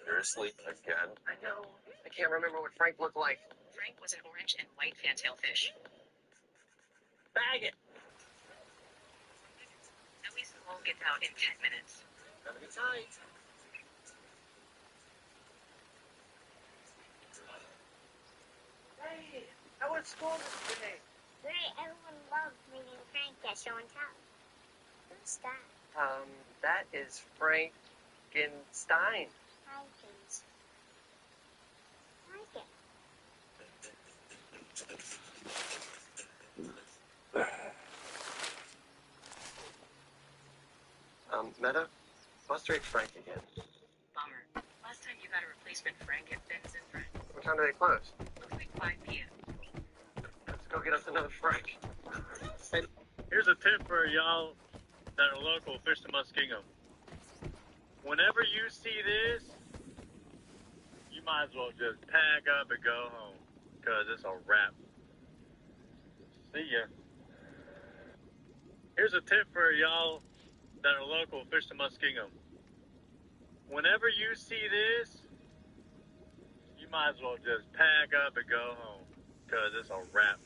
Seriously? Again? I know. I can't remember what Frank looked like. Frank was an orange and white fantail fish. Bag it! Louis will get out in 10 minutes. Gotta get tight. Hey, how was school today? Great, everyone loves meeting Frank at show and tell. Who's that? That is Frankenstein. Hi, please. Like it. Meta, bust rate Frank again. Bummer. Last time you got a replacement Frank at Ben's and Friends. What time do they close? Looks like 5 p.m. Let's go get us another Frank. Hey, Here's a tip for y'all that are local, fish to Muskingum. Whenever you see this, you might as well just pack up and go home, because it's a wrap. See ya. Here's a tip for y'all that are local, fish to Muskingum. Whenever you see this, you might as well just pack up and go home, because it's a wrap.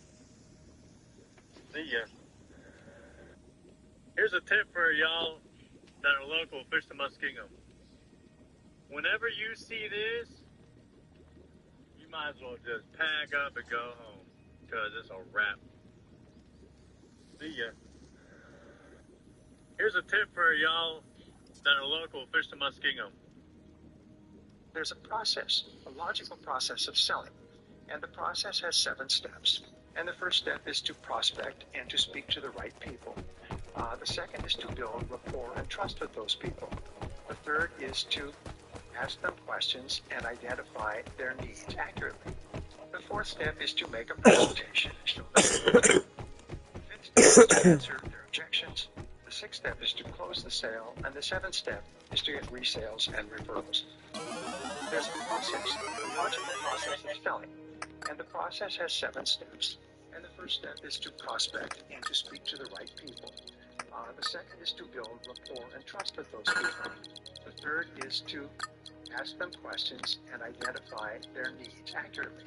See ya. Here's a tip for y'all that are local, fish to Muskingum. Whenever you see this, you might as well just pack up and go home, because it's a wrap. See ya. Here's a tip for y'all that are local, fish to Muskingum. There's a process, a logical process of selling, and the process has 7 steps. And the first step is to prospect and to speak to the right people. The second is to build rapport and trust with those people. The third is to ask them questions and identify their needs accurately. The fourth step is to make a presentation and show them. The fifth step is to answer their objections. The sixth step is to close the sale, and the seventh step is to get resales and referrals. There's a process, a logical process of selling, and the process has 7 steps. And the first step is to prospect and to speak to the right people. The second is to build rapport and trust with those people. The third is to ask them questions and identify their needs accurately.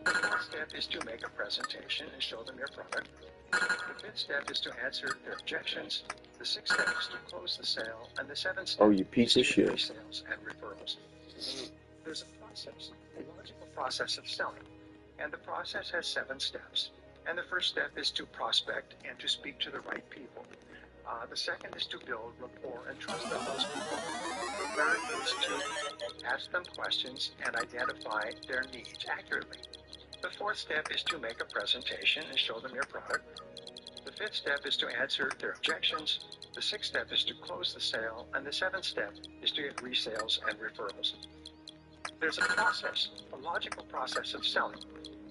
The fourth step is to make a presentation and show them your product. The fifth step is to answer their objections. The sixth step is to close the sale, and the seventh step You piece is of to get shit. resales and referrals. There's a process, a logical process of selling, and the process has 7 steps. And the first step is to prospect and to speak to the right people. The second is to build rapport and trust with those people. The third is to ask them questions and identify their needs accurately. The fourth step is to make a presentation and show them your product. The fifth step is to answer their objections. The sixth step is to close the sale, and the seventh step is to get resales and referrals. There's a process, a logical process of selling,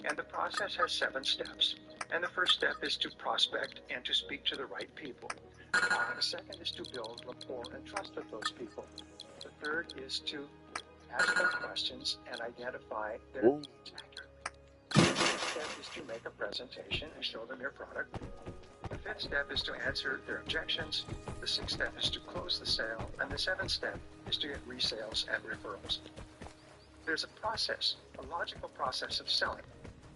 and the process has 7 steps. And the first step is to prospect and to speak to the right people. The second is to build rapport and trust with those people. The third is to ask them questions and identify their needs accurately. The fourth step is to make a presentation and show them your product. The fifth step is to answer their objections. The sixth step is to close the sale, and the seventh step is to get resales and referrals. There's a process, a logical process of selling,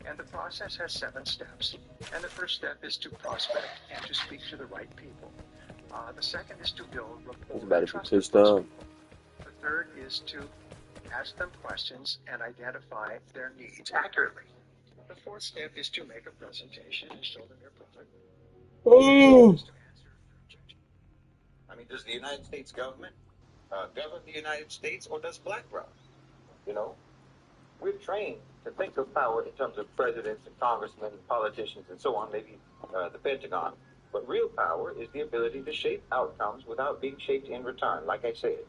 and the process has 7 steps. And the first step is to prospect and to speak to the right people. The second is to build rapport It's about and to be trust with pissed those off. people. The third is to ask them questions and identify their needs accurately. The fourth step is to make a presentation and show them your product. Oh. Is to answer their objections. I mean, does the United States government govern the United States, or does BlackRock? You know, we're trained to think of power in terms of presidents and congressmen and politicians and so on, maybe the Pentagon. But real power is the ability to shape outcomes without being shaped in return, like I said.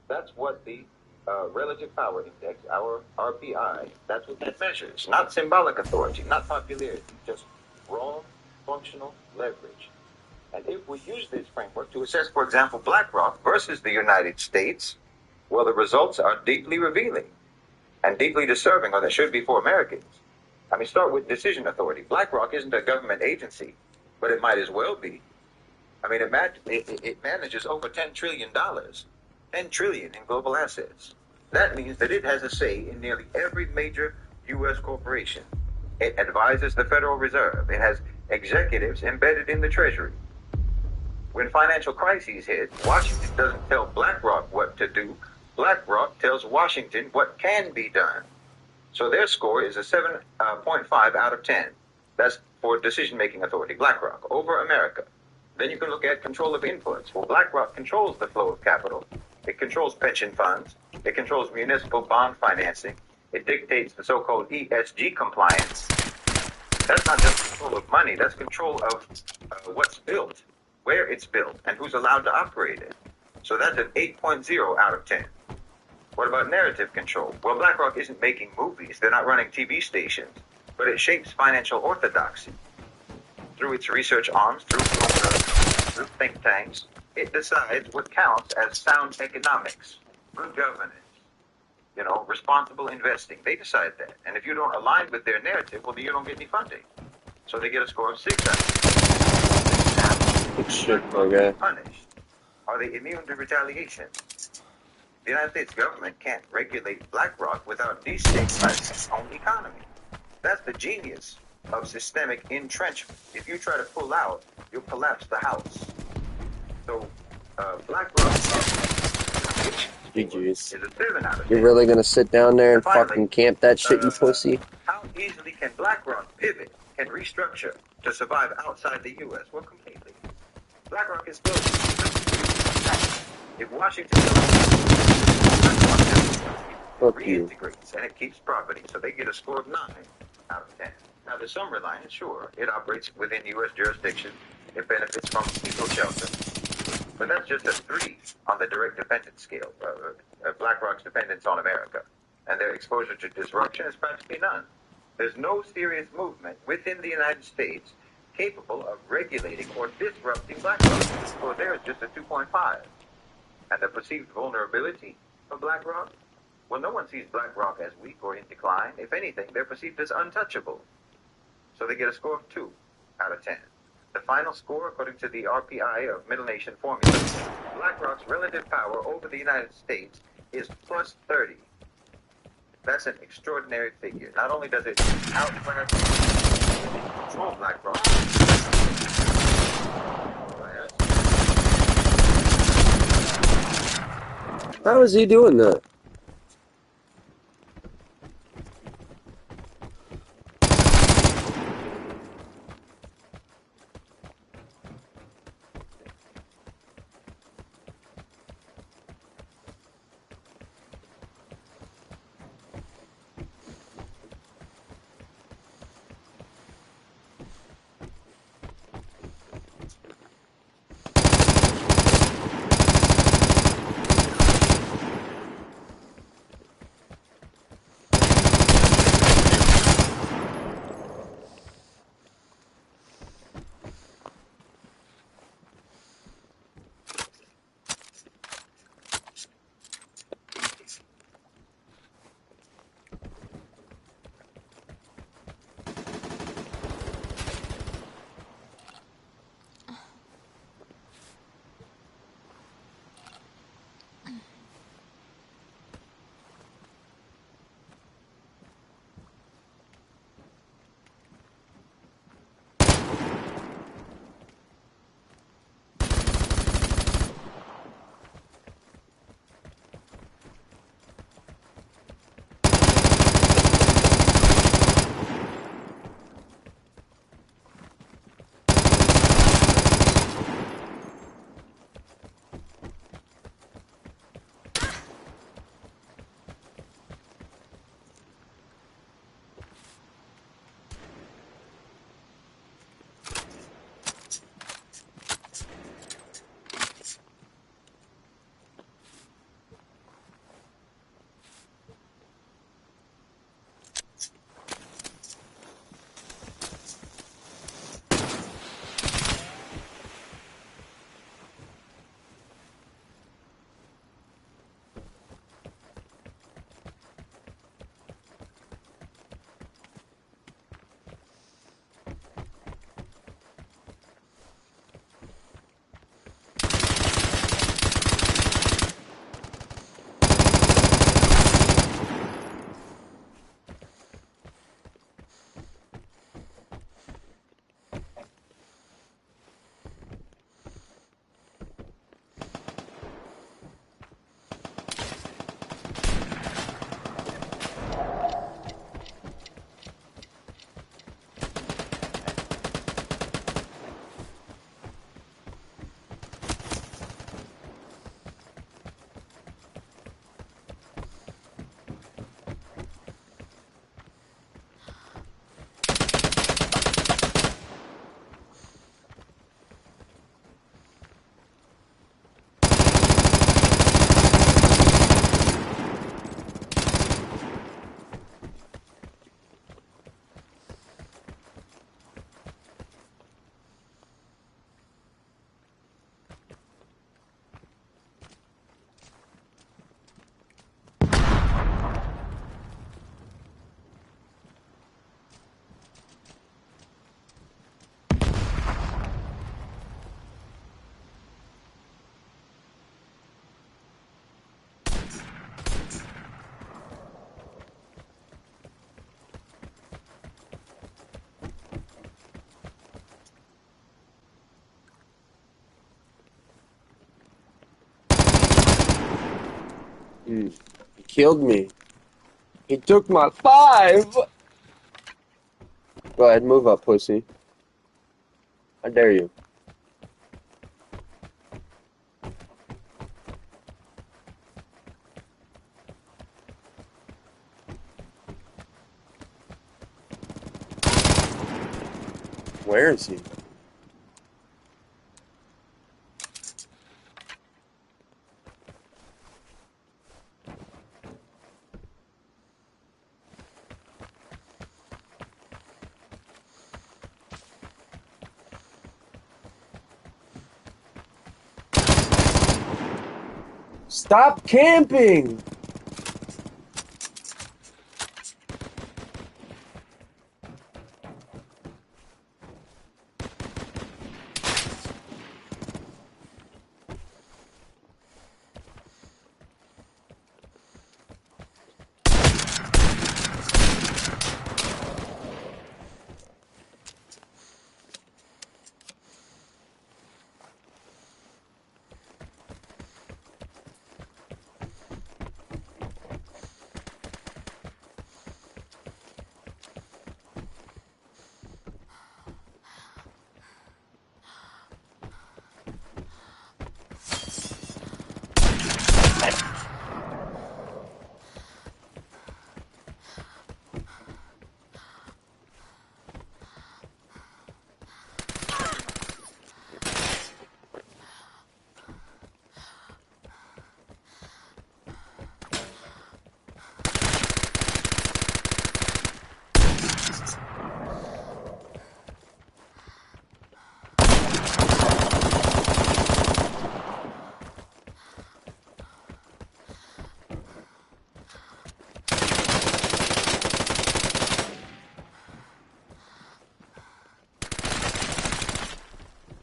That's what the Relative Power Index, our RPI, that's what that measures. Not symbolic authority, not popularity, just raw, functional leverage. And if we use this framework to assess, for example, BlackRock versus the United States, well, the results are deeply revealing and deeply disturbing, or they should be for Americans. I mean, start with decision authority. BlackRock isn't a government agency, but it might as well be. I mean, it manages over $10 trillion. $10 trillion in global assets. That means that it has a say in nearly every major U.S. corporation. It advises the Federal Reserve. It has executives embedded in the Treasury. When financial crises hit, Washington doesn't tell BlackRock what to do. BlackRock tells Washington what can be done. So their score is a 7.5 out of 10. That's for decision-making authority, BlackRock, over America. Then you can look at control of inputs. Well, BlackRock controls the flow of capital. It controls pension funds. It controls municipal bond financing. It dictates the so-called ESG compliance. That's not just control of money. That's control of what's built, where it's built, and who's allowed to operate it. So that's an 8.0 out of 10. What about narrative control? Well, BlackRock isn't making movies. They're not running TV stations. But it shapes financial orthodoxy. Through its research arms, through think tanks, it decides what counts as sound economics, good governance, responsible investing. They decide that. And if you don't align with their narrative, well, then you don't get any funding. So they get a score of 6 out of 10. Good shit, okay. Punished. Are they immune to retaliation? The United States government can't regulate BlackRock without destabilizing its own economy. That's the genius of systemic entrenchment. If you try to pull out, you'll collapse the house. So, BlackRock GG's. is a 7 out of 10. You're really gonna sit down there and Finally, fucking camp that shit, you pussy? How easily can BlackRock pivot and restructure to survive outside the U.S.? Well, completely. BlackRock is global. If Washington reintegrates and it keeps property, so they get a score of 9 out of 10. Now, there's some reliance, sure. It operates within U.S. jurisdiction. It benefits from equal shelter. But that's just a 3 on the direct dependence scale, BlackRock's dependence on America. And their exposure to disruption is practically none. There's no serious movement within the United States capable of regulating or disrupting BlackRock. So there is just a 2.5. And the perceived vulnerability of BlackRock? Well, no one sees BlackRock as weak or in decline. If anything, they're perceived as untouchable. So they get a score of 2 out of 10. The final score, according to the RPI of Middle Nation formula, BlackRock's relative power over the United States is plus 30. That's an extraordinary figure. Not only does it outclass control BlackRock, How is he doing that? He killed me. He took my 5! Go ahead, move up, pussy. I dare you. Where is he? Stop camping!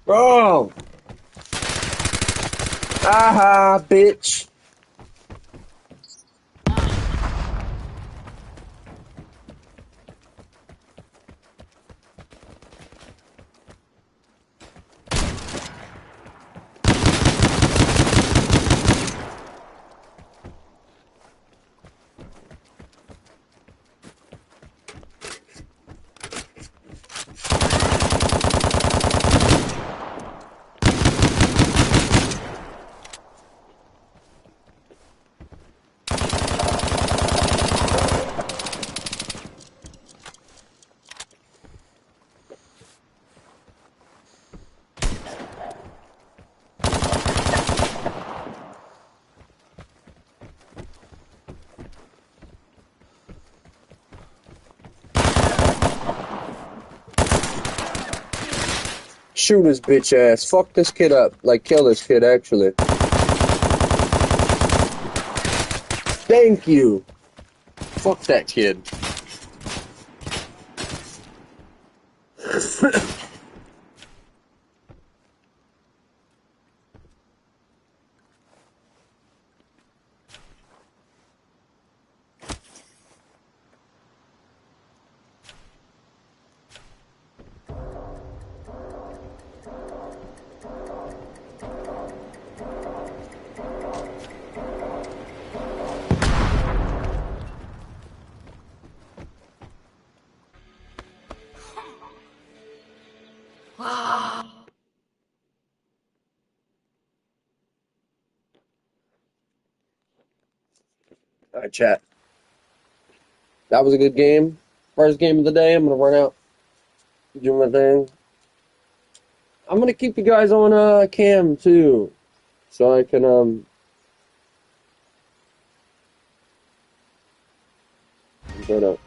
Bro! Aha, bitch! Shoot his bitch ass. Fuck this kid up. Like, kill this kid, actually. Thank you. Fuck that kid. Alright, chat. That was a good game. First game of the day. I'm gonna run out, do my thing. I'm gonna keep you guys on cam too, so I can go up.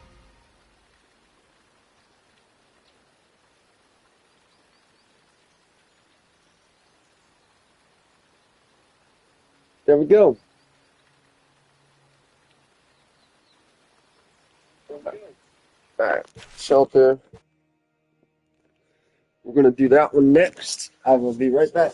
There we go. Alright, shelter. We're gonna do that one next. I will be right back.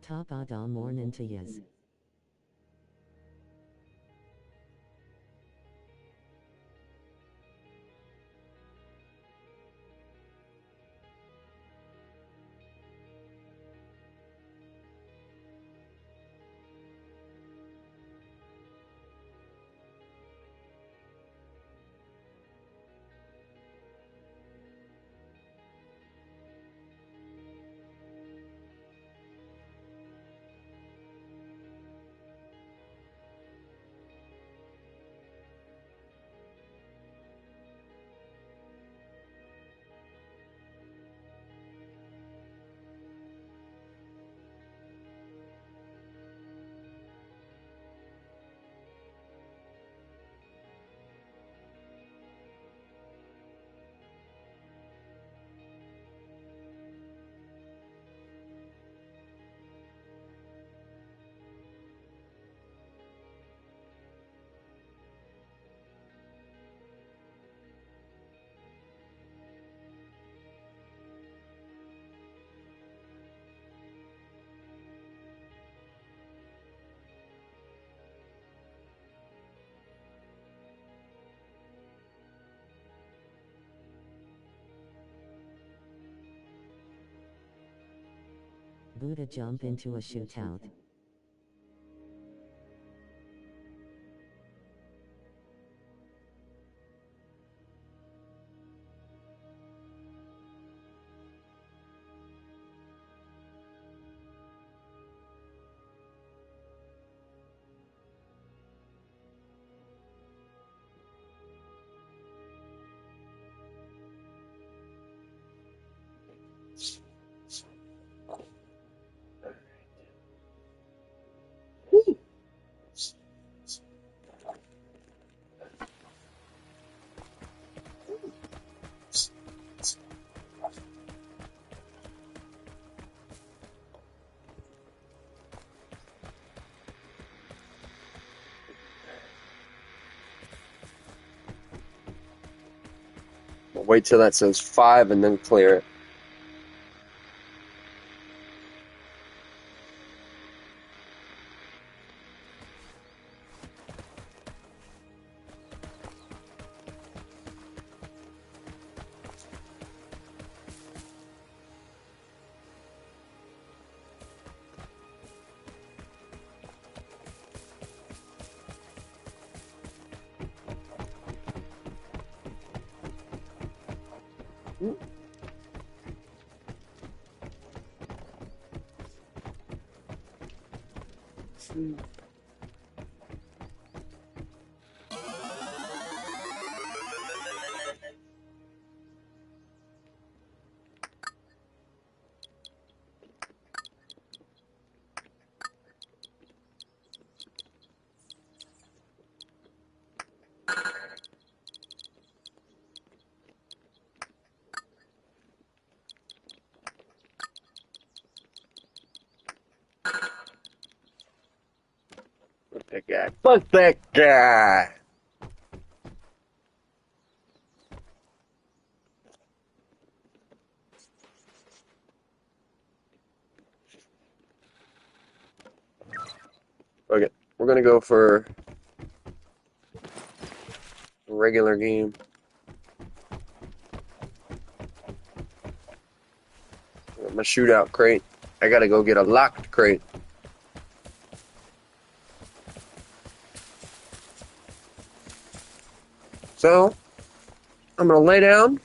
top Adam morning to yous. Buddha jump into a shootout. Wait till that says 5 and then clear it. Fuck that guy. Fuck that guy. Okay, we're gonna go for a regular game. My shootout crate. I gotta go get a locked crate. So, I'm gonna lay down.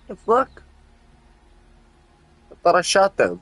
The fuck? I thought I shot them.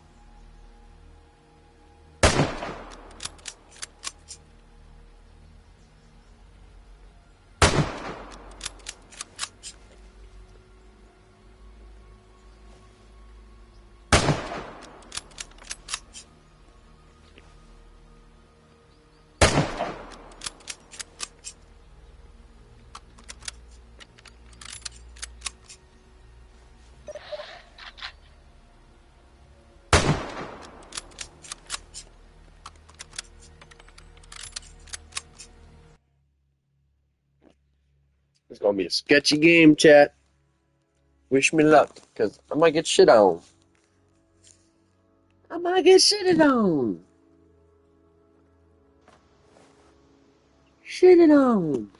It's gonna be a sketchy game, chat. Wish me luck, because I might get shit on. I might get shitted on. Shitted on.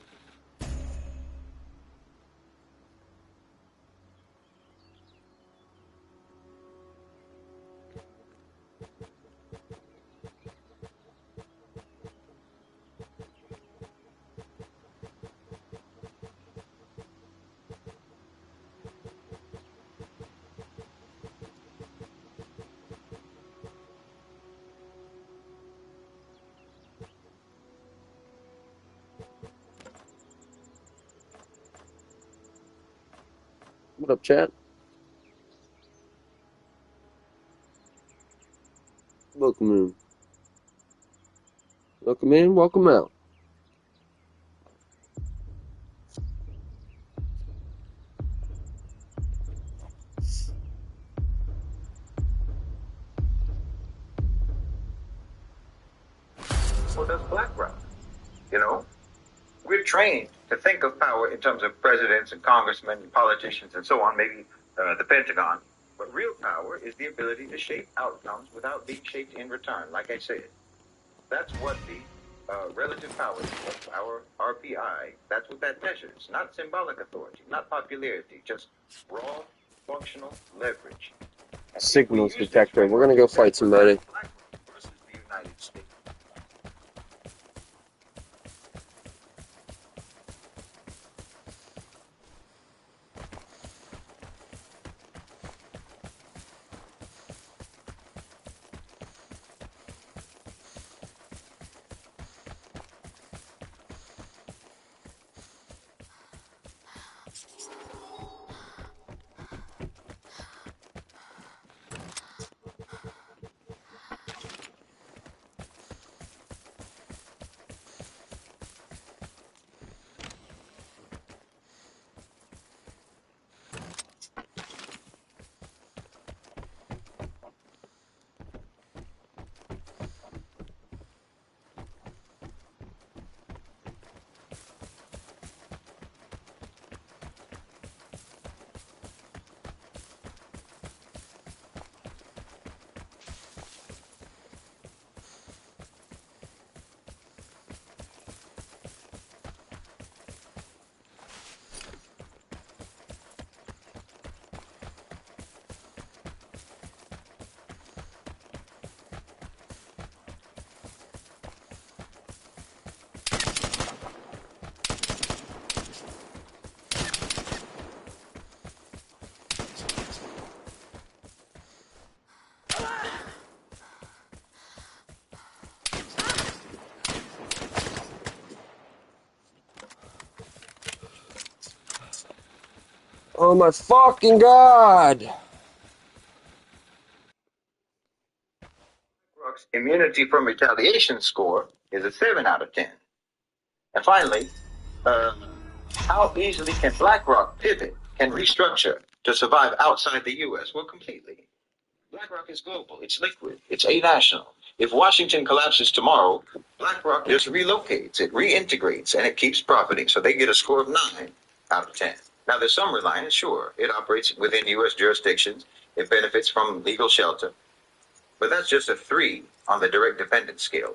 What up, chat? Welcome in. Welcome in, welcome out. Or does BlackRock? You know, we're trained to think of power in terms of presidents and congressmen and politicians and so on, maybe the Pentagon. But real power is the ability to shape outcomes without being shaped in return, like I said. That's what the relative power is, our RPI. That's what that measures. Not symbolic authority, not popularity, just raw functional leverage. And Signals detector. We're gonna go fight somebody. Versus the United States. Oh my fucking god! BlackRock's immunity from retaliation score is a 7 out of 10. And finally, how easily can BlackRock pivot, can restructure to survive outside the U.S.? Well, completely. BlackRock is global. It's liquid. It's national. If Washington collapses tomorrow, BlackRock just relocates, it reintegrates, and it keeps profiting. So they get a score of 9 out of 10. Now, there's some reliance, sure. It operates within U.S. jurisdictions. It benefits from legal shelter. But that's just a 3 on the direct dependence scale,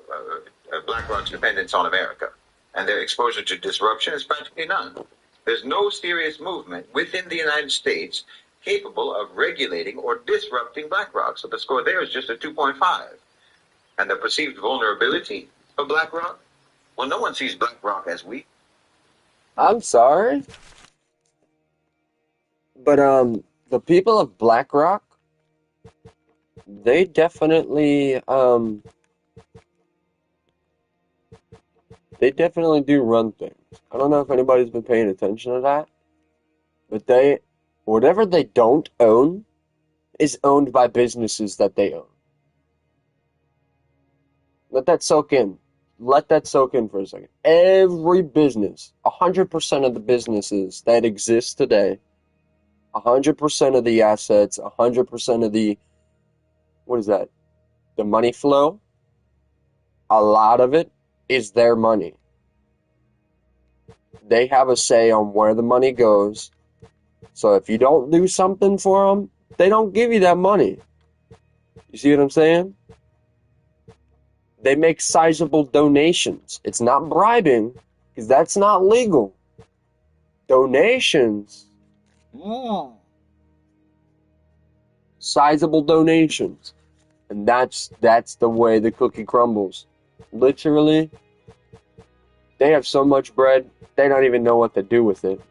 BlackRock's dependence on America. And their exposure to disruption is practically none. There's no serious movement within the United States capable of regulating or disrupting BlackRock. So the score there is just a 2.5. And the perceived vulnerability of BlackRock? Well, no one sees BlackRock as weak. I'm sorry. But, the people of BlackRock, they definitely do run things. I don't know if anybody's been paying attention to that, but whatever they don't own is owned by businesses that they own. Let that soak in. Let that soak in for a second. Every business, 100% of the businesses that exist today, 100% of the assets, 100% of the, what is that? The money flow, a lot of it is their money. They have a say on where the money goes. So if you don't do something for them, they don't give you that money. You see what I'm saying? They make sizable donations. It's not bribing, because that's not legal. Donations. Sizable donations. And that's the way the cookie crumbles. Literally, they have so much bread, they don't even know what to do with it.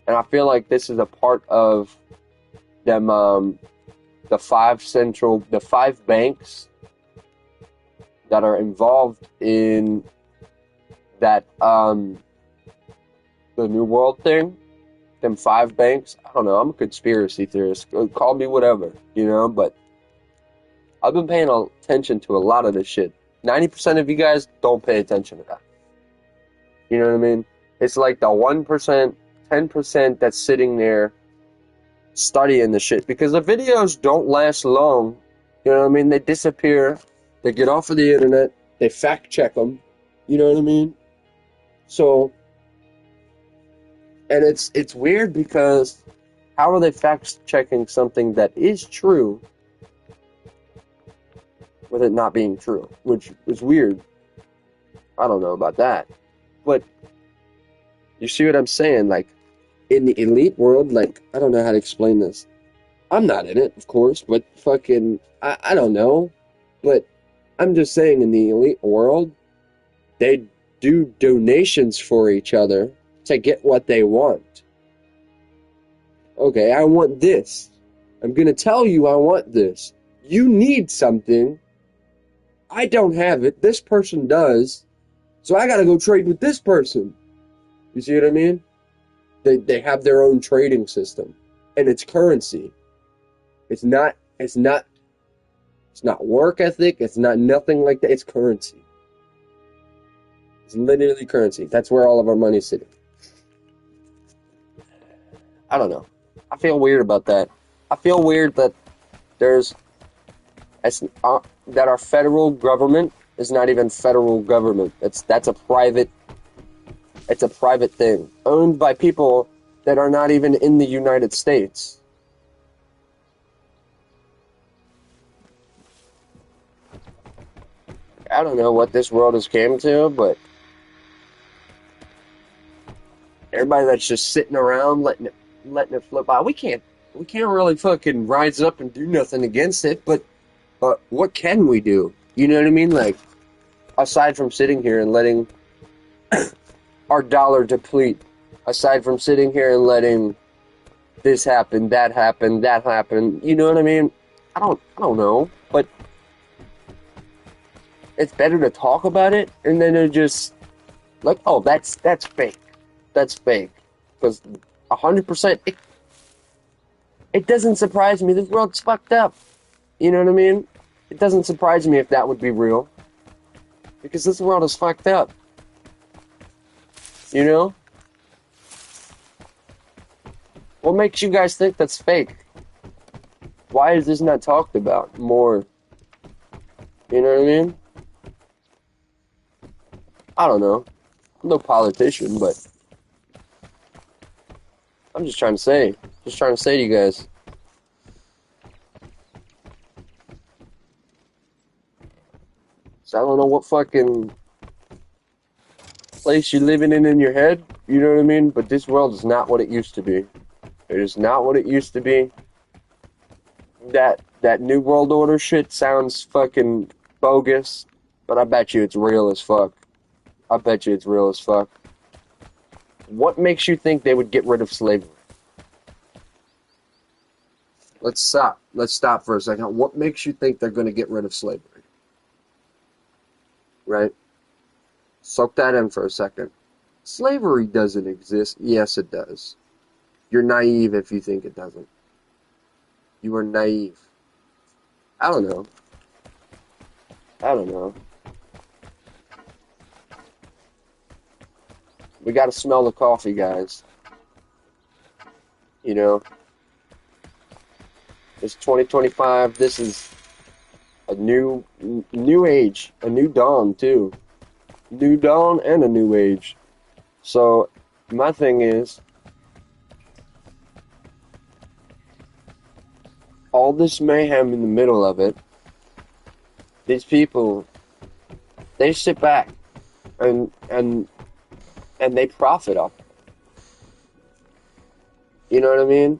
And I feel like this is a part of them, the five banks that are involved in that, the New World thing. Them 5 banks. I don't know, I'm a conspiracy theorist. Call me whatever, but I've been paying attention to a lot of this shit. 90% of you guys don't pay attention to that. You know what I mean? It's like the 1%, 10% that's sitting there studying the shit. Because the videos don't last long. You know what I mean? They disappear. They get off of the internet. They fact check them. You know what I mean? So, and it's weird because how are they fact checking something that is true with it not being true? Which is weird. I don't know about that. But you see what I'm saying? Like, in the elite world, like, I don't know how to explain this. I'm not in it, of course, but fucking, I don't know. But I'm just saying, in the elite world, they do donations for each other to get what they want. Okay, I want this. I'm gonna tell you I want this. You need something. I don't have it. This person does. So I gotta go trade with this person. You see what I mean? They have their own trading system. And it's currency. It's not work ethic. It's not nothing like that. It's currency. It's literally currency. That's where all of our money's sitting. I don't know. I feel weird about that. I feel weird that that our federal government is not even federal government. That's a private. It's a private thing owned by people that are not even in the United States. I don't know what this world has came to, but everybody that's just sitting around letting it flip by. We can't really fucking rise up and do nothing against it, but what can we do? You know what I mean? Like, aside from sitting here and letting our dollar deplete, aside from sitting here and letting this happen, that happen, you know what I mean? I don't know, but it's better to talk about it and then to just like, oh, that's fake. That's fake. Because 100%, it doesn't surprise me. This world's fucked up. You know what I mean? It doesn't surprise me if that would be real. Because this world is fucked up. You know? What makes you guys think that's fake? Why is this not talked about more? You know what I mean? I don't know. I'm no politician, but I'm just trying to say to you guys. So I don't know what fucking place you're living in your head, you know what I mean? But this world is not what it used to be. It is not what it used to be. That New World Order shit sounds fucking bogus, but I bet you it's real as fuck. I bet you it's real as fuck. What makes you think they would get rid of slavery? let's stop. Let's stop for a second. What makes you think they're going to get rid of slavery? Right? Soak that in for a second. Slavery doesn't exist. Yes, it does. You're naive if you think it doesn't. You are naive. I don't know. I don't know. We got to smell the coffee, guys. You know, it's 2025. This is a new age, a new dawn too. New dawn and a new age. So my thing is, all this mayhem in the middle of it, these people, they sit back and they profit off it. You know what I mean?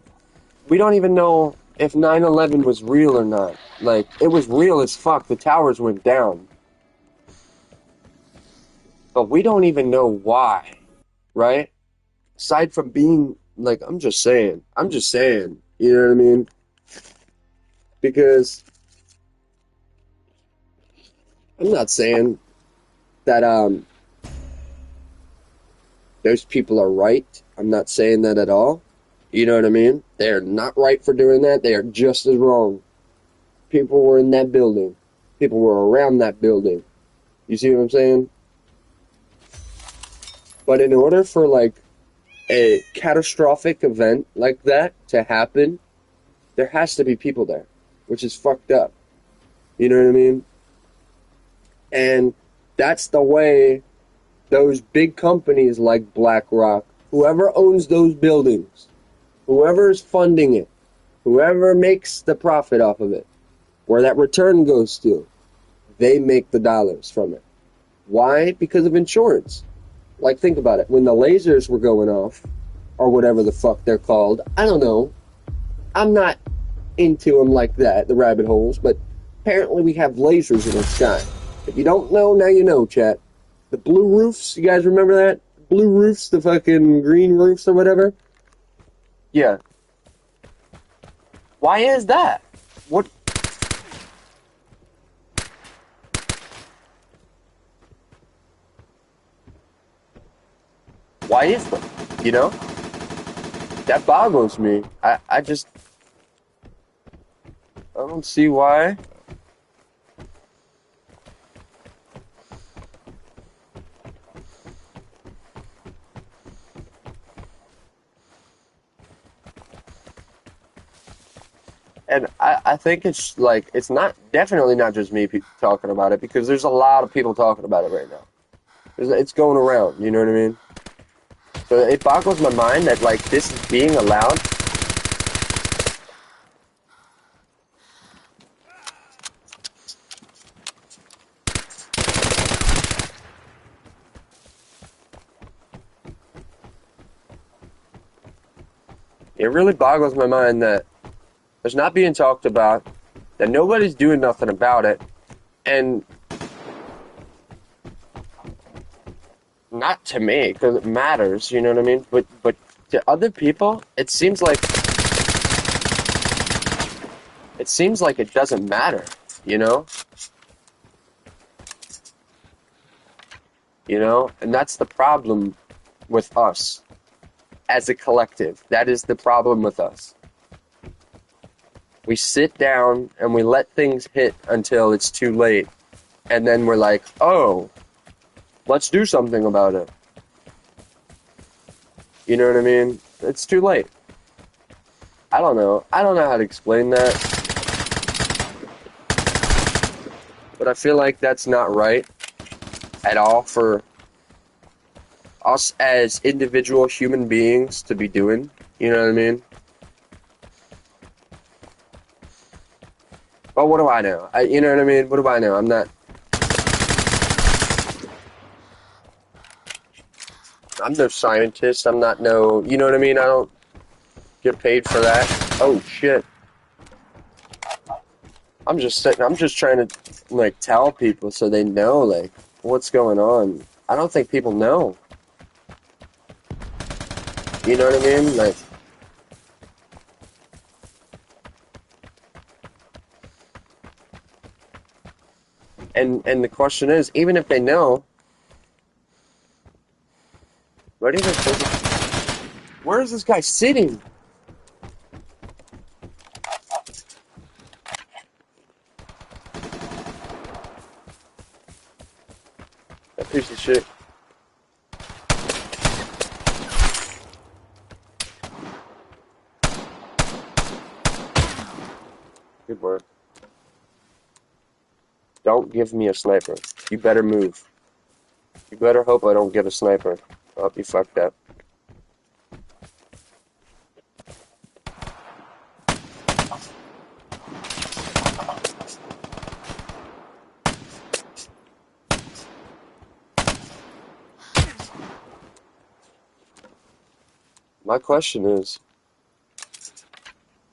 We don't even know if 9/11 was real or not. Like, it was real as fuck. The towers went down. But we don't even know why, right? Aside from being, like, I'm just saying. You know what I mean? Because I'm not saying that those people are right. I'm not saying that at all. You know what I mean? They are not right for doing that. They are just as wrong. People were in that building. People were around that building. You see what I'm saying? But in order for, like, a catastrophic event like that to happen, there has to be people there, which is fucked up. You know what I mean? And that's the way those big companies like BlackRock, whoever owns those buildings, whoever is funding it, whoever makes the profit off of it, where that return goes to, they make the dollars from it. Why? Because of insurance. Like, think about it. When the lasers were going off, or whatever the fuck they're called, I don't know. I'm not into them like that, the rabbit holes, but apparently we have lasers in the sky. If you don't know, now you know, chat. The blue roofs, you guys remember that? Blue roofs, the fucking green roofs or whatever? Yeah. Why is that? What? Why is that? You know? That boggles me. I don't see why. And I think it's like, it's definitely not just me talking about it, because there's a lot of people talking about it right now. It's going around, you know what I mean? So it boggles my mind that, like, this is being allowed. It really boggles my mind that it's not being talked about, that nobody's doing nothing about it, and not to me, because it matters, you know what I mean? But to other people, it seems like it doesn't matter, you know? You know? And that's the problem with us as a collective. That is the problem with us. We sit down and we let things hit until it's too late. And then we're like, oh, let's do something about it. You know what I mean? It's too late. I don't know. I don't know how to explain that. But I feel like that's not right at all for us as individual human beings to be doing. You know what I mean? Well, what do I know? You know what I mean? What do I know? I'm no scientist. I'm not no, you know what I mean? I don't get paid for that. Oh, shit. I'm just trying to, like, tell people so they know, like, what's going on. I don't think people know. You know what I mean? Like, And the question is, even if they know, where is this guy sitting? That piece of shit. Good work. Don't give me a sniper. You better move. You better hope I don't get a sniper. Oh, you fucked up. My question is,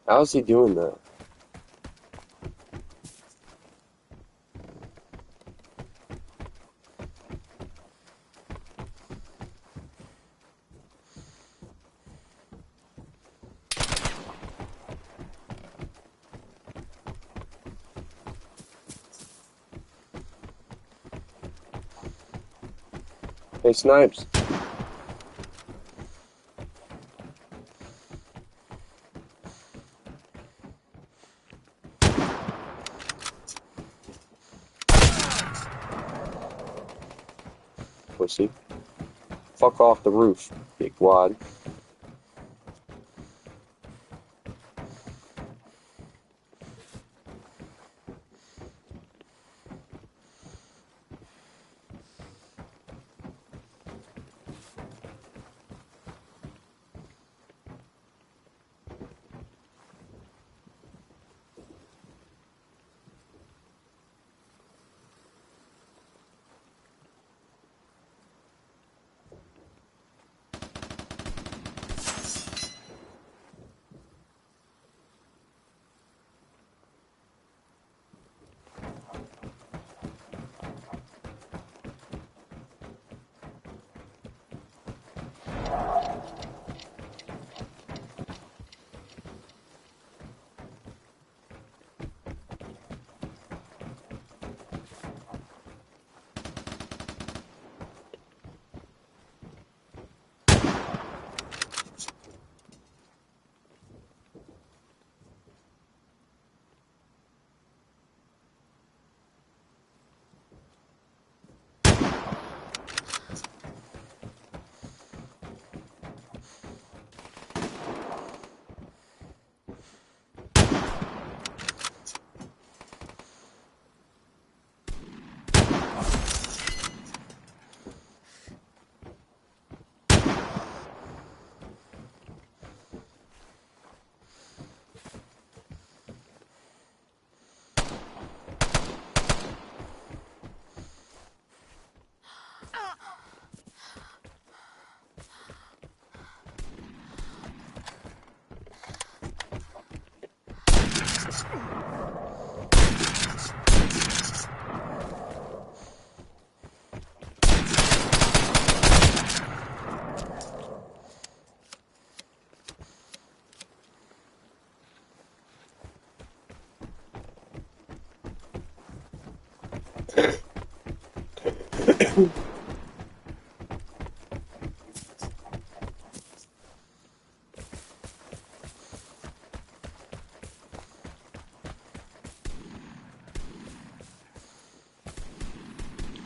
how is he doing that? Hey, Snipes. Pussy. Fuck off the roof, big wad.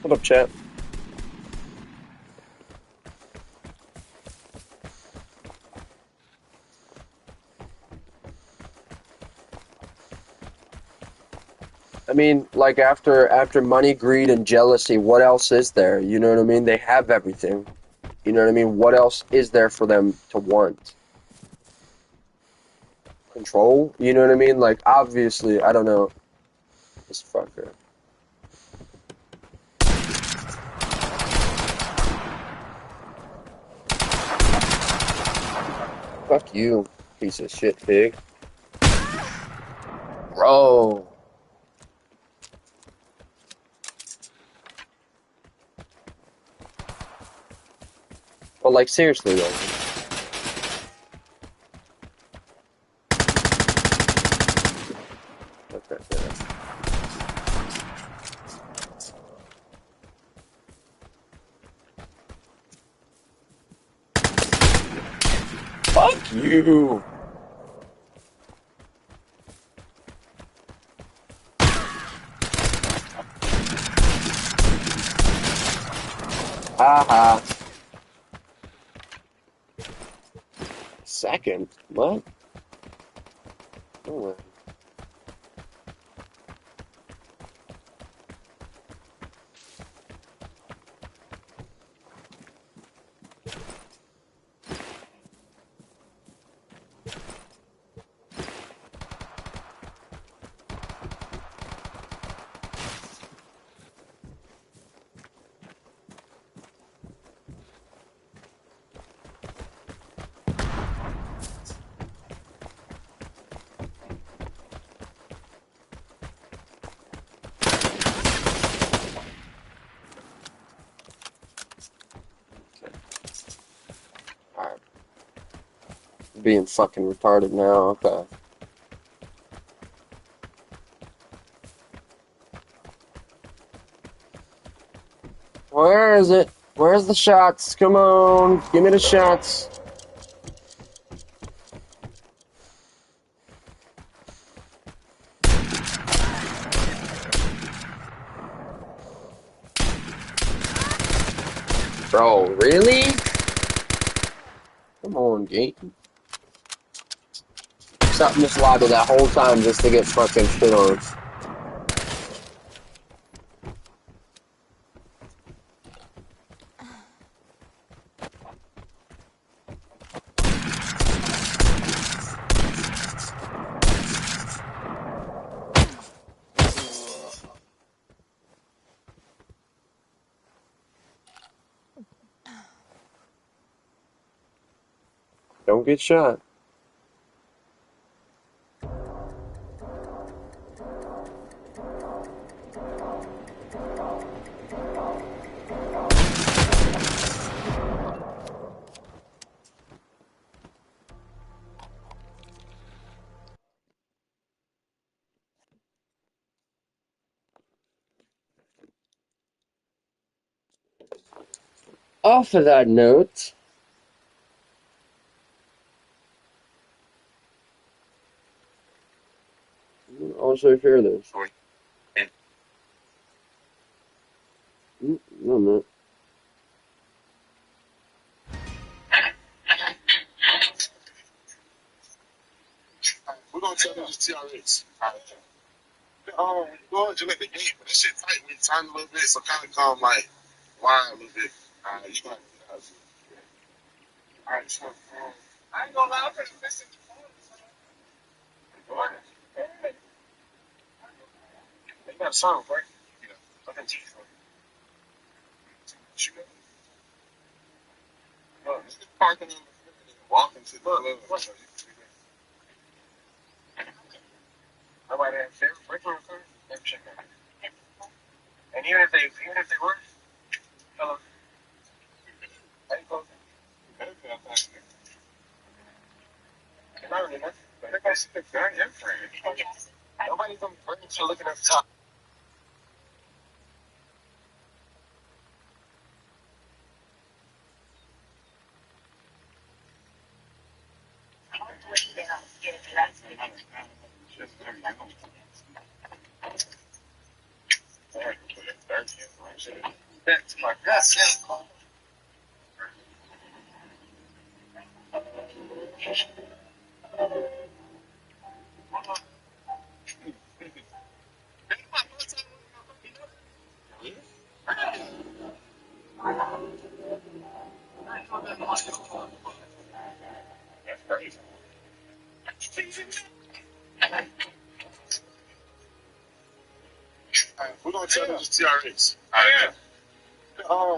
What up, chat? I mean, like after money, greed, and jealousy, what else is there? You know what I mean? They have everything. You know what I mean? What else is there for them to want? Control? You know what I mean? Like, obviously, I don't know. This fucker. Fuck you, piece of shit pig. Bro. But like, seriously though. Okay, yeah. You. Haha. Second? What? No way. Alright. Being fucking retarded now, okay. Where is it? Where's the shots? Come on, give me the shots. Bro, really? Come on, game. Sat in this lobby that whole time just to get fucking shit on. Don't get shot. Off of that note, also hear this. No, I'm not. We're gonna tell them it's TRX. Go ahead, you let the gate, but this shit tight. We turn a little bit, so kind of come like wide a little bit. You gonna get out. Alright, so I ain't gonna lie, I'm gonna listen to the phone. You got a song, right? Yeah. Okay, shoot it. Just parking in the walking to the club. Nobody has their regular car. Never check that. And even if they were, hello. How you close it? And I already know. But everybody see the gun, everything. Nobody's gonna bring you looking at the top. That's my God. We're gonna tell them it's TRX. Yeah.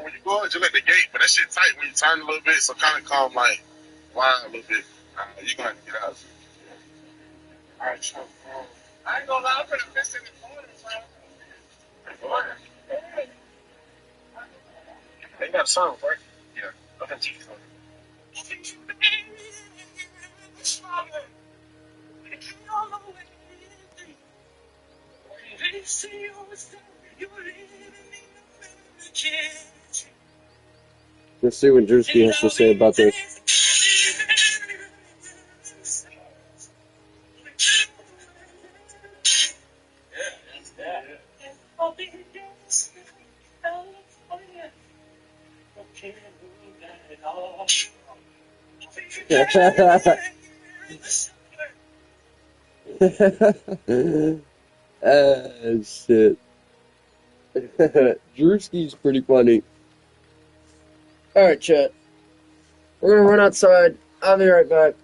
When you go out, you let the gate, but that shit tight when you turn a little bit, so kind of come like wide a little bit. You gonna have to get out. Alright, so I ain't gonna lie, I'm gonna miss in the corner, They got a song, right? Yeah. Okay, Let's see what Drewski has to say about this. Shit. Drewski's pretty funny. Alright, chat. We're gonna run outside. I'll be right back.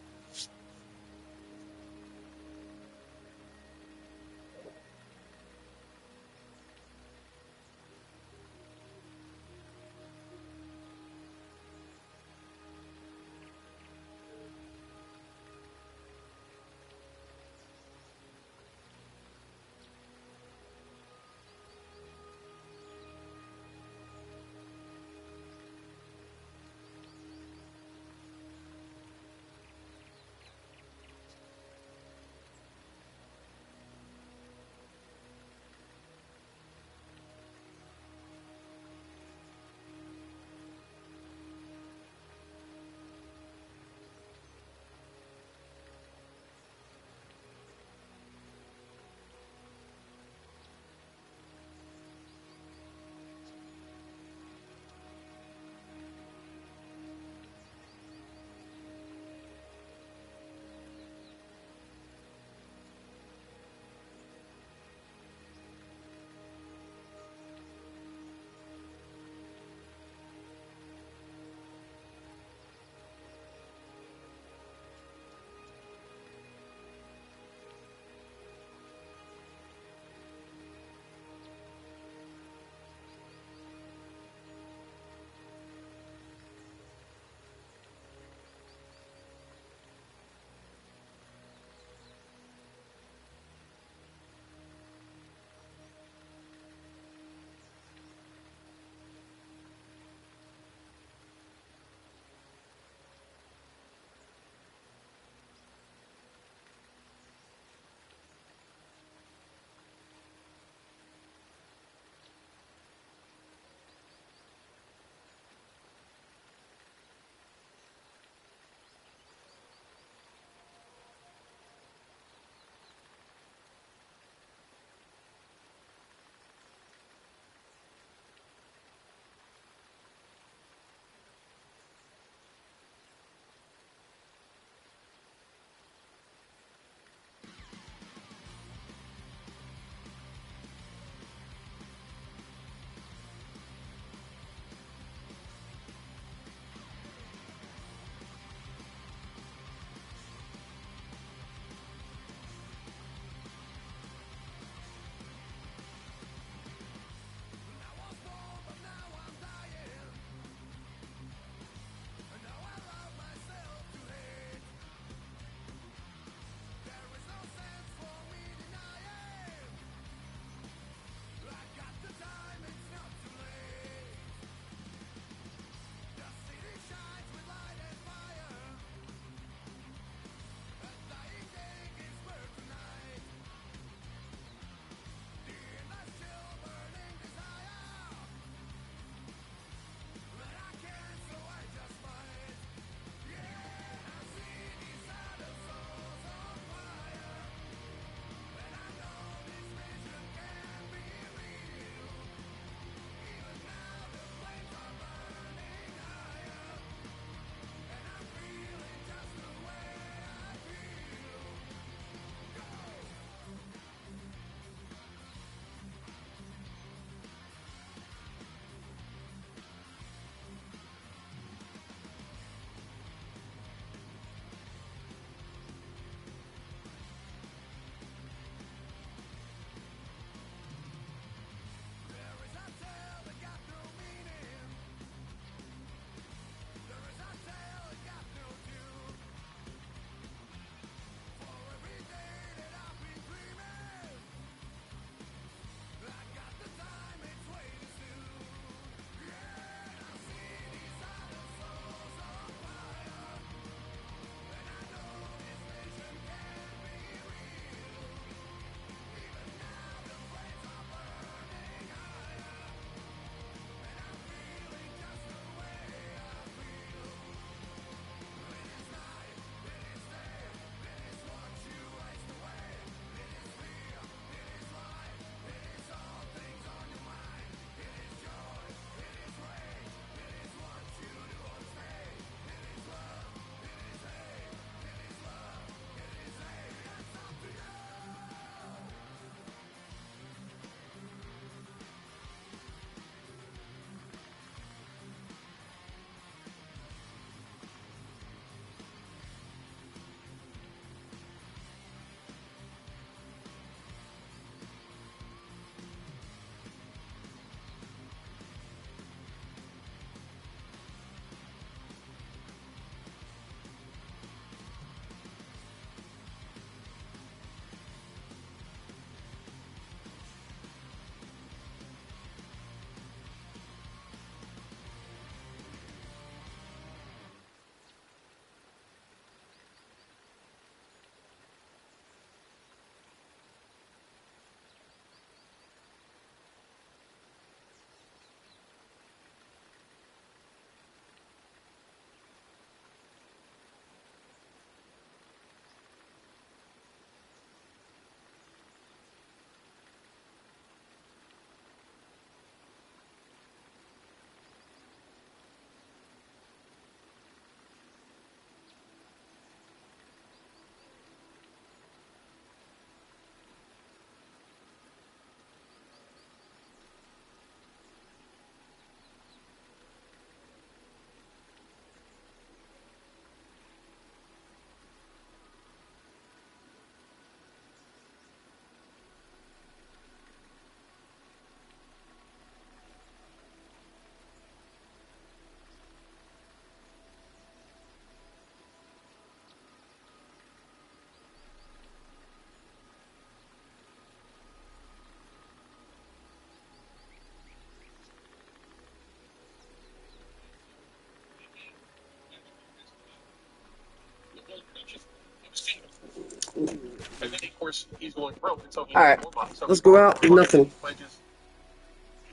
And then, of course, he's going broke, and so he All needs right, more money. So let's he go borrows out. more money, Nothing. he pledges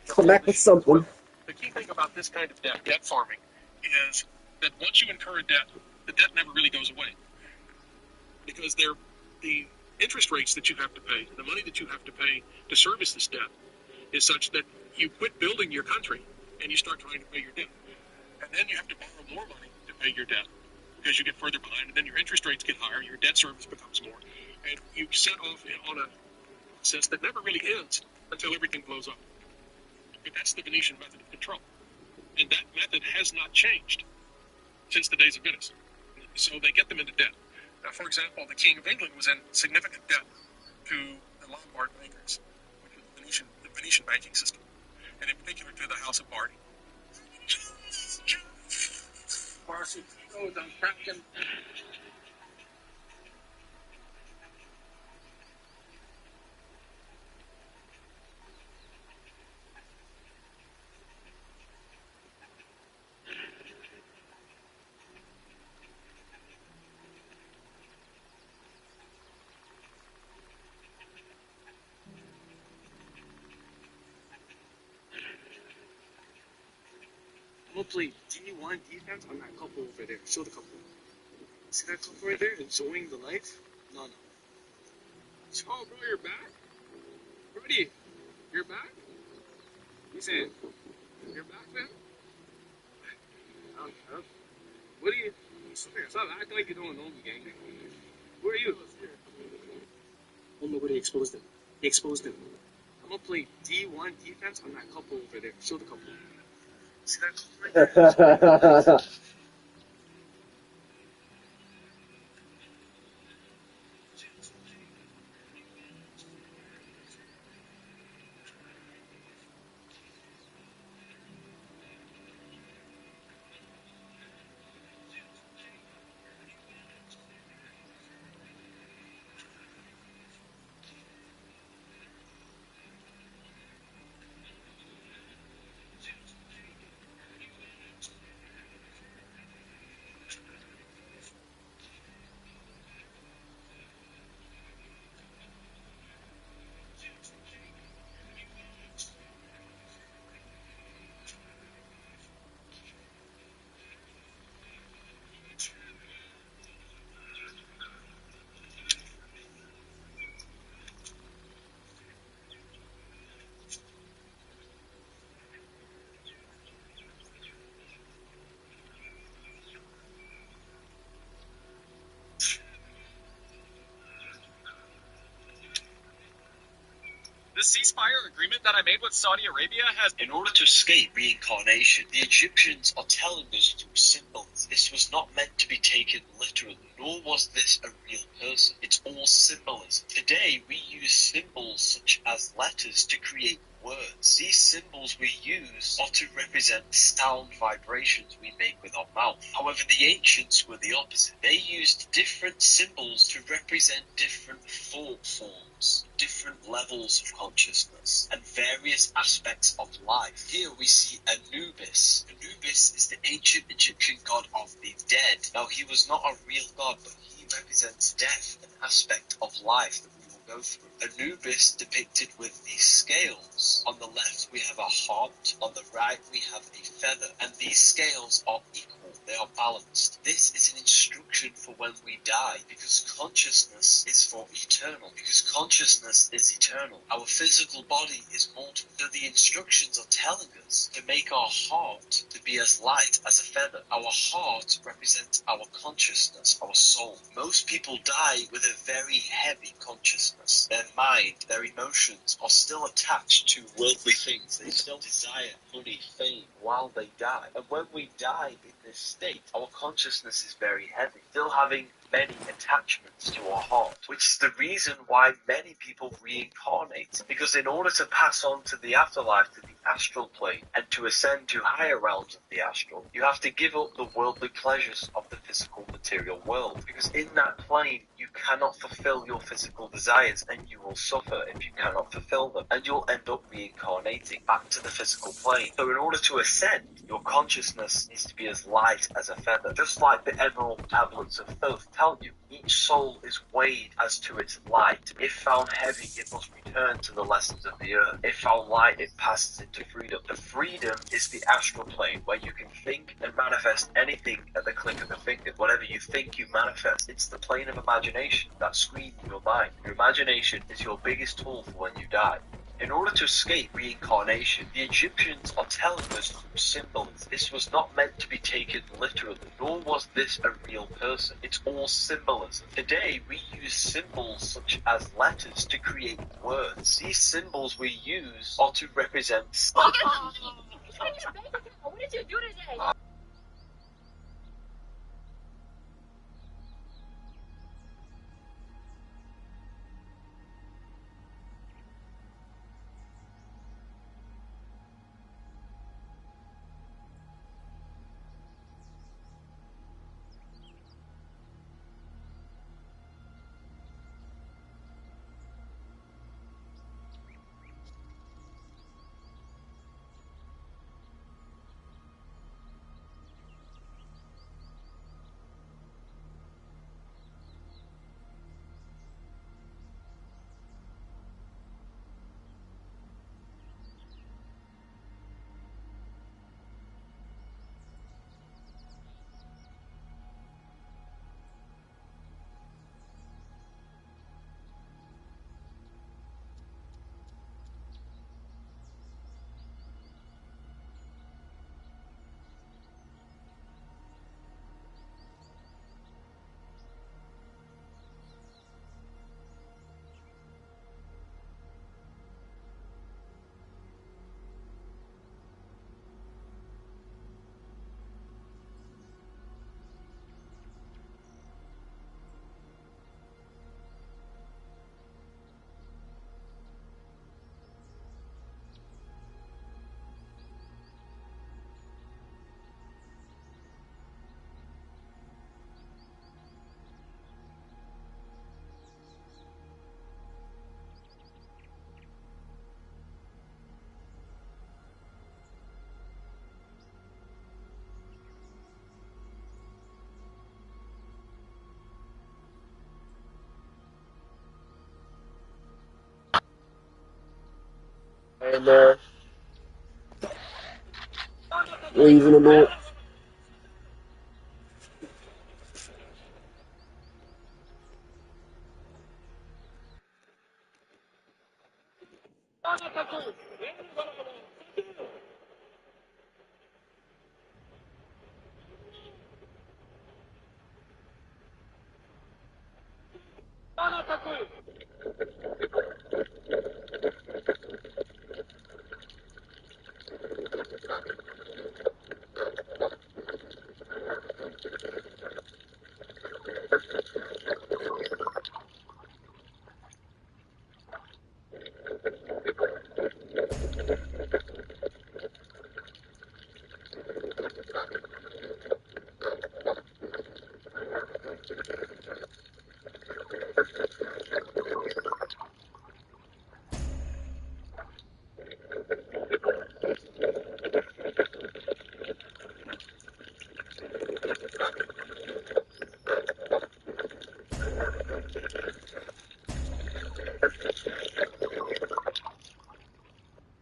to Come all back this with shit as well. something. The key thing about this kind of debt farming, is that once you incur a debt, the debt never really goes away. Because the interest rates that you have to pay, the money that you have to pay to service this debt, is such that you quit building your country and you start trying to pay your debt. And then you have to borrow more money to pay your debt because you get further behind, and then your interest rates get higher, your debt service becomes more. And you set off on a process that never really ends until everything blows up. But that's the Venetian method of control. And that method has not changed since the days of Venice. So they get them into debt. Now, for example, the King of England was in significant debt to the Lombard bankers, which is the Venetian banking system, and in particular to the House of Bardi. Marsupials, I'm cracking. I'm gonna play D1 defense on that couple over there. Show the couple. See that couple right there enjoying the light? No. Oh, bro, you're back? Brody, you're back? You saying, you're back, man? I don't know. What are you? Stop acting like you don't know me, gang. Who are you? Oh, nobody exposed him. He exposed him. I'm gonna play D1 defense on that couple over there. Show the couple. See that couple right there? The ceasefire agreement that I made with Saudi Arabia has... In order to escape reincarnation, the Egyptians are telling us through symbols. This was not meant to be taken literally, nor was this a real person. It's all symbolism. Today, we use symbols such as letters to create words. These symbols we use are to represent sound vibrations we make with our mouth. However, the ancients were the opposite. They used different symbols to represent different thought forms, different levels of consciousness, and various aspects of life. Here we see Anubis. Anubis is the ancient Egyptian god of the dead. Now, he was not a real god, but he represents death, an aspect of life that we will go through. Anubis depicted with these scales. On the left we have a heart, on the right we have a feather, and these scales are equal, they are balanced. This is an instruction for when we die, because consciousness is for eternal, because consciousness is eternal. Our physical body is mortal, so the instructions are telling us to make our heart to be as light as a feather. Our heart represents our consciousness, our soul. Most people die with a very heavy consciousness. Their mind, their emotions are still attached to worldly things. They still desire money, fame while they die. And when we die in this state, our consciousness is very heavy, still having many attachments to our heart, which is the reason why many people reincarnate, because in order to pass on to the afterlife, to the astral plane, and to ascend to higher realms of the astral, you have to give up the worldly pleasures of the physical material world, because in that plane You cannot fulfill your physical desires, and you will suffer if you cannot fulfill them, and you'll end up reincarnating back to the physical plane. So in order to ascend, your consciousness needs to be as light as a feather. Just like the Emerald Tablets of Thoth tell you, each soul is weighed as to its light. If found heavy, it must return to the lessons of the earth. If found light, it passes into freedom. The freedom is the astral plane, where you can think and manifest anything at the click of a finger. Whatever you think, you manifest. It's the plane of imagination that screens your mind. Your imagination is your biggest tool for when you die. In order to escape reincarnation, the Egyptians are telling us through symbols. This was not meant to be taken literally, nor was this a real person. It's all symbolism. Today, we use symbols such as letters to create words. These symbols we use are to represent... What did you do today? And reasonable.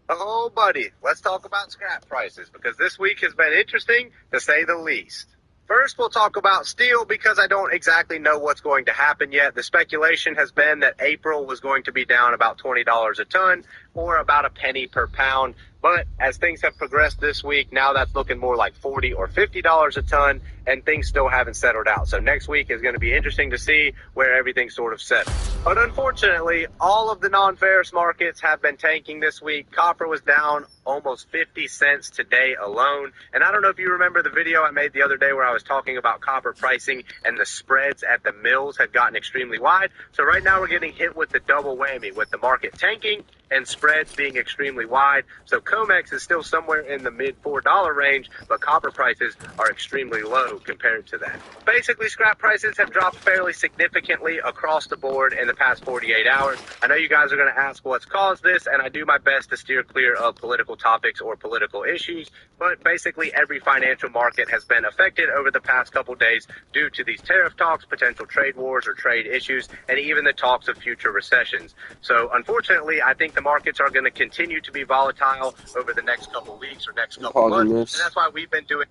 Oh, buddy, let's talk about scrap prices because this week has been interesting to say the least. First, we'll talk about steel because I don't exactly know what's going to happen yet. The speculation has been that April was going to be down about $20 a ton or about a penny per pound. But as things have progressed this week, now that's looking more like $40 or $50 a ton, and things still haven't settled out. So next week is going to be interesting to see where everything sort of settles. But unfortunately, all of the non-ferrous markets have been tanking this week. Copper was down almost 50 cents today alone. And I don't know if you remember the video I made the other day where I was talking about copper pricing and the spreads at the mills had gotten extremely wide. So right now we're getting hit with the double whammy with the market tanking and spreads being extremely wide. So COMEX is still somewhere in the mid $4 range, but copper prices are extremely low compared to that. Basically, scrap prices have dropped fairly significantly across the board in the past 48 hours. I know you guys are going to ask what's caused this, and I do my best to steer clear of political topics or political issues, but basically every financial market has been affected over the past couple days due to these tariff talks, potential trade wars or trade issues, and even the talks of future recessions. So unfortunately, I think the markets are going to continue to be volatile over the next couple weeks or next couple months, and that's why we've been doing.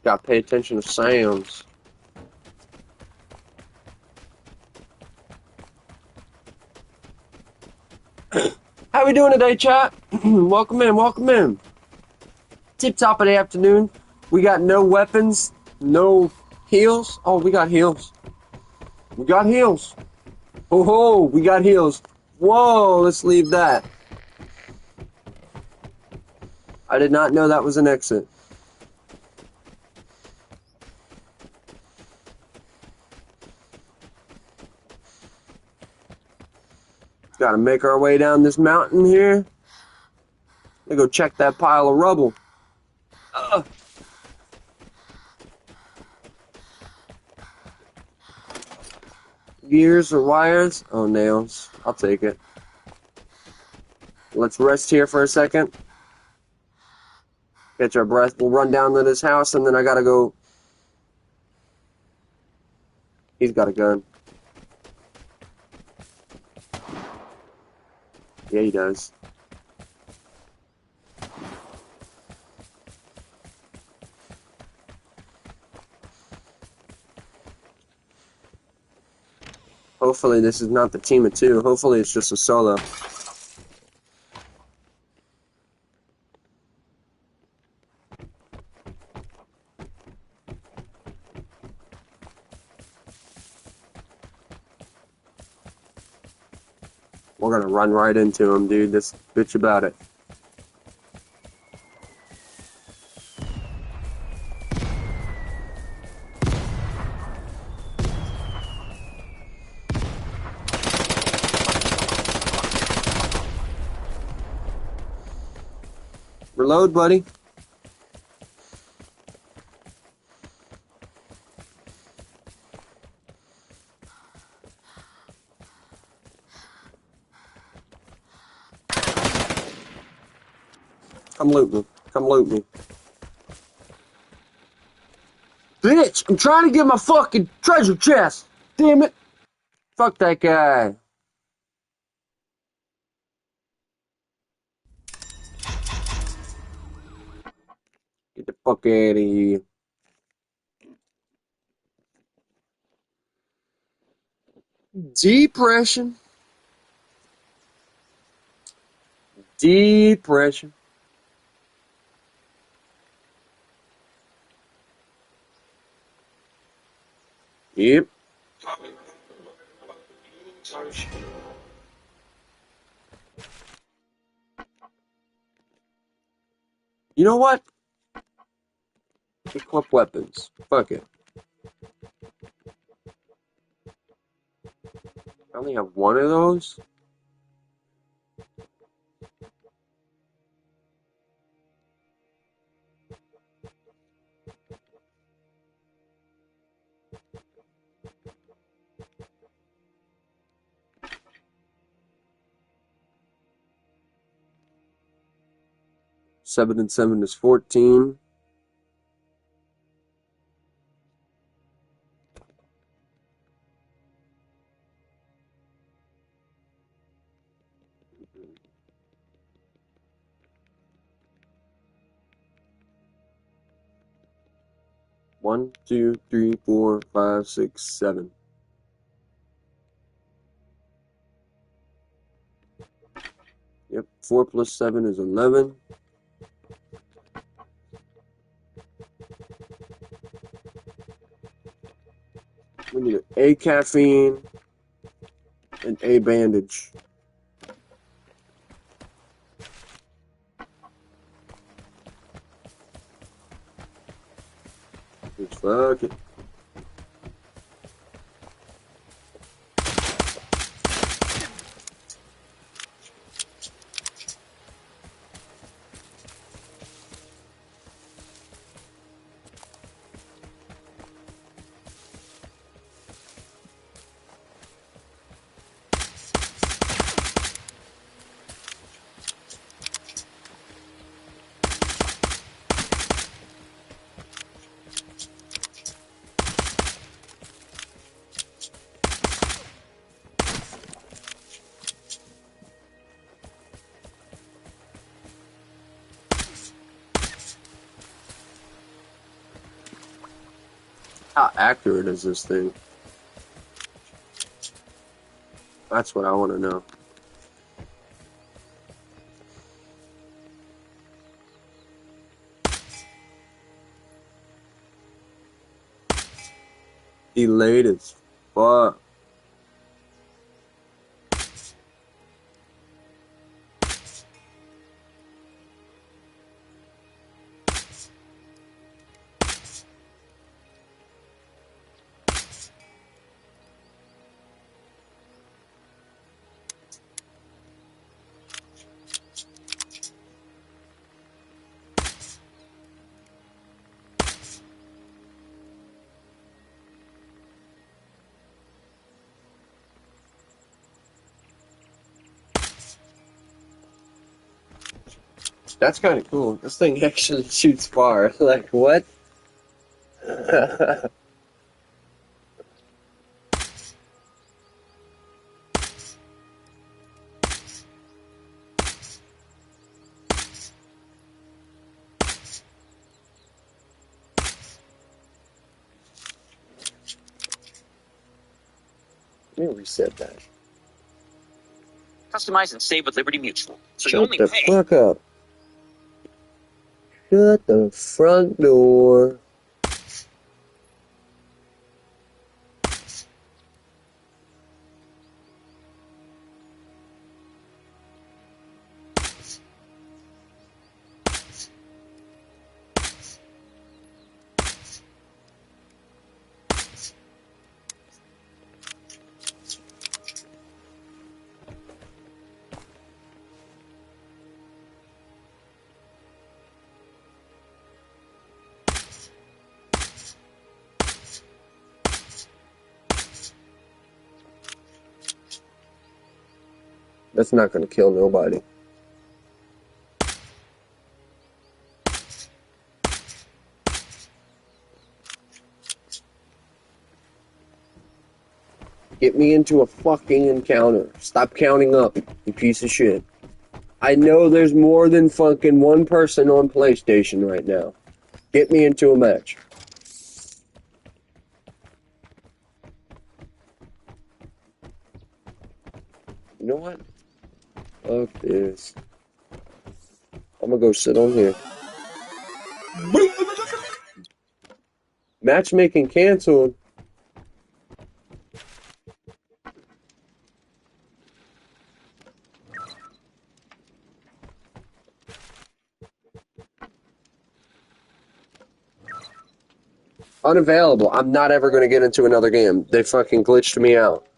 Gotta pay attention to sounds. How we doing today, chat? Welcome in, welcome in. Tip top of the afternoon. We got no weapons, no heals. Oh, we got heals. We got heals. Oh, we got heals. Whoa, let's leave that. I did not know that was an exit. Gotta make our way down this mountain here. Let's go check that pile of rubble. Gears or wires? Oh, nails. I'll take it. Let's rest here for a second. Catch our breath. We'll run down to this house, and then I gotta go. He's got a gun. Yeah, he does. Hopefully this is not the team of two. Hopefully it's just a solo. We're gonna run right into him, dude. This bitch about it. Reload, buddy. Come loot me. Come loot me. Bitch, I'm trying to get my fucking treasure chest. Damn it. Fuck that guy. Get the fuck out of here. Depression. Depression. Yep. You know what? Equip weapons. Fuck it. I only have one of those? Seven and 7 is 14. One, two, three, 4, 5, 6, 7. Yep, 4 plus 7 is 11. We need A caffeine and A bandage. Just fuck it. accurate is this thing? That's what I want to know. Delayed as fuck. That's kind of cool. This thing actually shoots far. Like, what? Let me reset that. Customize and save with Liberty Mutual. So you Shut only the pay. fuck up. Shut the front door. That's not gonna kill nobody. Get me into a fucking encounter. Stop counting up, you piece of shit. I know there's more than fucking one person on PlayStation right now. Get me into a match. You know what? Fuck this. I'm gonna go sit on here. Matchmaking canceled. Unavailable. I'm not ever gonna get into another game. They fucking glitched me out.